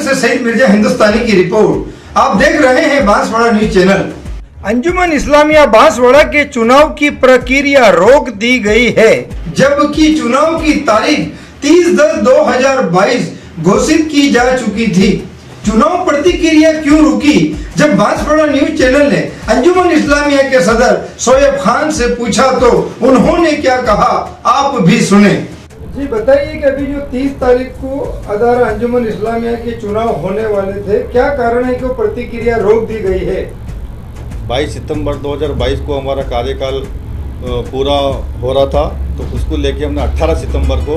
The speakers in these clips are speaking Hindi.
से सईद मिर्जा हिंदुस्तानी की रिपोर्ट। आप देख रहे हैं बांसवाड़ा न्यूज चैनल। अंजुमन इस्लामिया बांसवाड़ा के चुनाव की प्रक्रिया रोक दी गई है, जबकि चुनाव की तारीख 30/10/2022 घोषित की जा चुकी थी। चुनाव प्रतिक्रिया क्यों रुकी? जब बांसवाड़ा न्यूज चैनल ने अंजुमन इस्लामिया के सदर शोएब खान से पूछा तो उन्होंने क्या कहा, आप भी सुने। जी बताइए कि अभी जो 30 तारीख को अदारा अंजुमन इस्लामिया के चुनाव होने वाले थे, क्या कारण है कि प्रतिक्रिया रोक दी गई है? 22 सितंबर 2022 को हमारा कार्यकाल पूरा हो रहा था, तो उसको लेके हमने 18 सितंबर को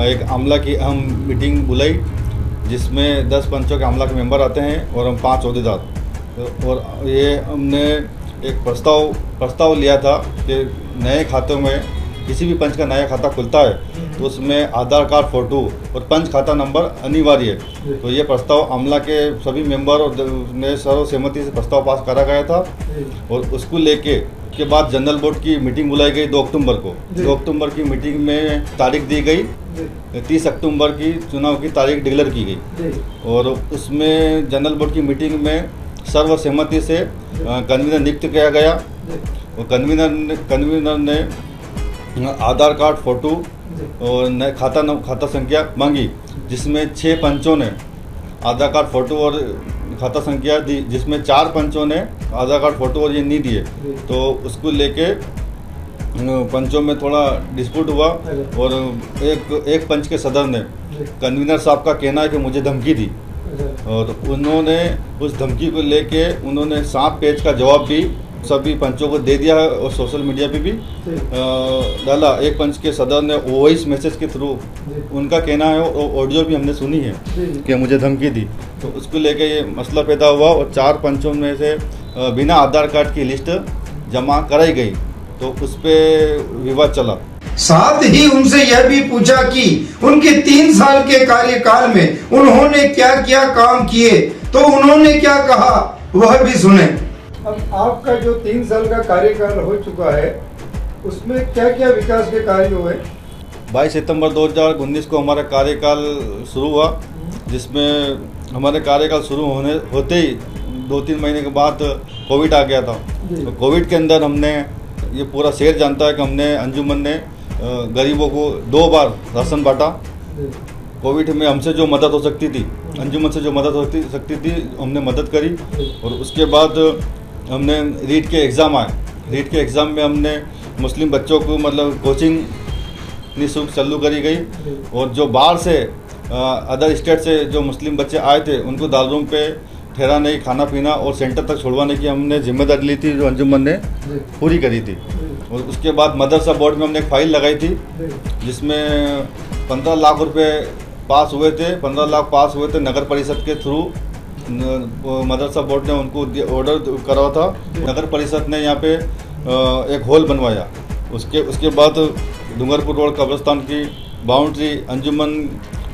एक अमला की अहम मीटिंग बुलाई, जिसमें 10 पंचों के अमला के मेंबर आते हैं और हम 5 ओहदेदार। और ये हमने एक प्रस्ताव लिया था कि नए खातों में किसी भी पंच का नया खाता खुलता है तो उसमें आधार कार्ड, फ़ोटो और पंच खाता नंबर अनिवार्य है। तो ये प्रस्ताव अमला के सभी मेंबर और ने सर्वसहमति से प्रस्ताव पास करा गया था। और उसको लेके के बाद जनरल बोर्ड की मीटिंग बुलाई गई 2 अक्टूबर को। 2 अक्टूबर की मीटिंग में तारीख दी गई, 30 अक्टूबर की चुनाव की तारीख डिक्लेयर की गई। और उसमें जनरल बोर्ड की मीटिंग में सर्वसहमति से कन्वीनर नियुक्त किया गया। और कन्वीनर ने आधार कार्ड, फ़ोटो और खाता संख्या मांगी, जिसमें 6 पंचों ने आधार कार्ड, फ़ोटो और खाता संख्या दी, जिसमें 4 पंचों ने आधार कार्ड, फ़ोटो और ये नहीं दिए। तो उसको लेके पंचों में थोड़ा डिस्प्यूट हुआ और एक पंच के सदर ने कन्वीनर साहब का कहना है कि मुझे धमकी दी, और उन्होंने उस धमकी को लेके उन्होंने 7 पेज का जवाब भी सभी पंचों को दे दिया है और सोशल मीडिया पे भी डाला। एक पंच के सदर ने वॉइस मैसेज के थ्रू उनका कहना है और ऑडियो भी हमने सुनी है कि मुझे धमकी दी। तो उसको लेके ये मसला पैदा हुआ और 4 पंचों में से बिना आधार कार्ड की लिस्ट जमा कराई गई, तो उस पर विवाद चला। साथ ही उनसे यह भी पूछा कि उनके 3 साल के कार्यकाल में उन्होंने क्या क्या काम किए, तो उन्होंने क्या कहा वह भी सुने। अब आपका जो 3 साल का कार्यकाल हो चुका है, उसमें क्या क्या विकास के कार्य हुए? 22 सितंबर 2019 को हमारा कार्यकाल शुरू हुआ, जिसमें हमारे कार्यकाल शुरू होते ही 2-3 महीने के बाद कोविड आ गया था। तो कोविड के अंदर हमने, ये पूरा शहर जानता है कि हमने अंजुमन ने गरीबों को 2 बार राशन बांटा। कोविड में हमसे जो मदद हो सकती थी, अंजुमन से जो मदद हो सकती थी, हमने मदद करी। और उसके बाद हमने रीट के एग्ज़ाम आए। रीट के एग्ज़ाम में हमने मुस्लिम बच्चों को मतलब कोचिंग निःशुल्क चालू करी गई। और जो बाहर से अदर स्टेट से जो मुस्लिम बच्चे आए थे, उनको दालरूम पे ठहराने, खाना पीना और सेंटर तक छोड़वाने की हमने जिम्मेदारी ली थी, जो अंजुमन ने पूरी करी थी। और उसके बाद मदरसा बोर्ड में हमने एक फ़ाइल लगाई थी, जिसमें 15 लाख रुपए पास हुए थे। 15 लाख पास हुए थे नगर परिषद के थ्रू। मदरसा बोर्ड ने उनको ऑर्डर करा था। नगर परिषद ने यहाँ पे एक हॉल बनवाया। उसके बाद डूंगरपुर रोड कब्रिस्तान की बाउंड्री अंजुमन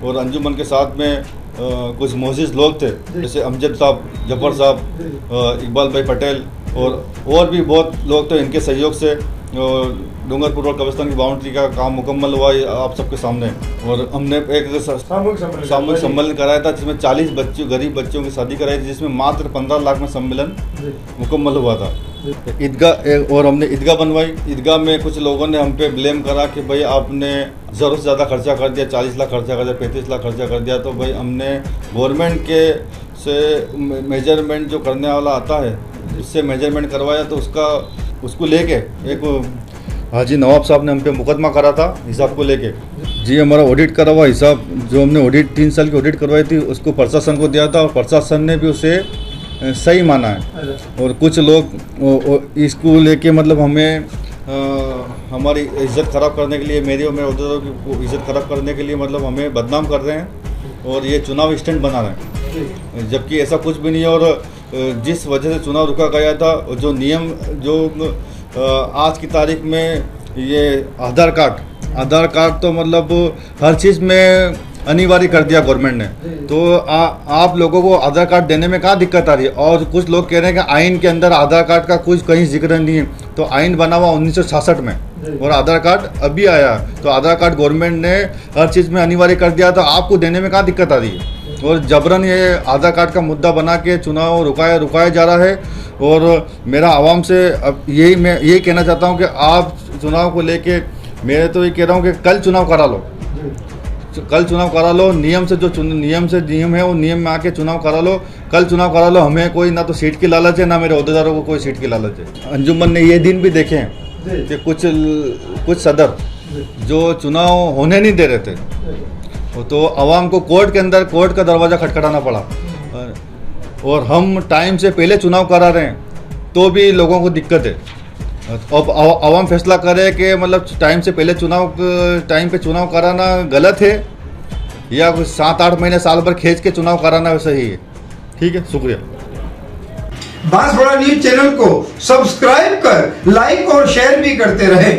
और अंजुमन के साथ में कुछ मोजिज़ लोग थे, जैसे अमजद साहब, जफर साहब, इकबाल भाई पटेल और भी बहुत लोग थे। इनके सहयोग से डूंगरपुर रोड कब्रिस्तान की बाउंड्री का काम मुकम्मल हुआ आप सबके सामने। और हमने एक सामूहिक सम्मेलन कराया था, जिसमें 40 बच्चों, गरीब बच्चों की शादी कराई थी, जिसमें मात्र 15 लाख में सम्मेलन मुकम्मल हुआ था। ईदगाह, और हमने ईदगाह बनवाई। ईदगाह में कुछ लोगों ने हम पे ब्लेम करा कि भाई आपने ज़रूरत से ज़्यादा खर्चा कर दिया, 40 लाख खर्चा कर दिया, 35 लाख खर्चा कर दिया। तो भाई हमने गवर्नमेंट के से मेजरमेंट जो करने वाला आता है, उससे मेजरमेंट करवाया। तो उसको लेके एक हाजी नवाब साहब ने हम पे मुकदमा करा था हिसाब को लेके। जी हमारा ऑडिट करा हुआ हिसाब, जो हमने ऑडिट 3 साल की ऑडिट करवाई थी, उसको प्रशासन को दिया था और प्रशासन ने भी उसे सही माना है। और कुछ लोग इसको लेके मतलब हमें हमारी इज़्ज़त ख़राब करने के लिए, मेरी और मेरे अहदेदारों की इज़्ज़त ख़राब करने के लिए मतलब हमें बदनाम कर रहे हैं और ये चुनाव स्टंट बना रहे हैं, जबकि ऐसा कुछ भी नहीं है। और जिस वजह से चुनाव रुका गया था, जो नियम जो आज की तारीख में ये आधार कार्ड तो मतलब हर चीज़ में अनिवार्य कर दिया गवर्नमेंट ने। तो आप लोगों को आधार कार्ड देने में क्या दिक्कत आ रही है? और कुछ लोग कह रहे हैं कि आइन के अंदर आधार कार्ड का कुछ कहीं जिक्र नहीं है। तो आइन बना हुआ 1966 में और आधार कार्ड अभी आया। तो आधार कार्ड गवर्नमेंट ने हर चीज़ में अनिवार्य कर दिया, तो आपको देने में क्या दिक्कत आ रही है? और जबरन ये आधार कार्ड का मुद्दा बना के चुनाव रुकाया जा रहा है। और मेरा आवाम से अब मैं यही कहना चाहता हूँ कि आप चुनाव को लेके, मैं तो ये कह रहा हूँ कि कल चुनाव करा लो, कल चुनाव करा लो। नियम है वो नियम में आके चुनाव करा लो, कल चुनाव करा लो। हमें कोई ना तो सीट की लालच है, ना मेरे अहदेदारों को कोई सीट की लालच है। अंजुमन ने ये दिन भी देखे हैं कि कुछ सदर जो चुनाव होने नहीं दे रहे थे, तो आवाम को कोर्ट का दरवाज़ा खटखटाना पड़ा। और हम टाइम से पहले चुनाव करा रहे हैं तो भी लोगों को दिक्कत है। अब आवाम फैसला करे कि मतलब टाइम पे चुनाव कराना गलत है या 7-8 महीने साल भर खींच के चुनाव कराना सही है। ठीक है, शुक्रिया। बांसवाड़ा न्यूज चैनल को सब्सक्राइब कर लाइक और शेयर भी करते रहे।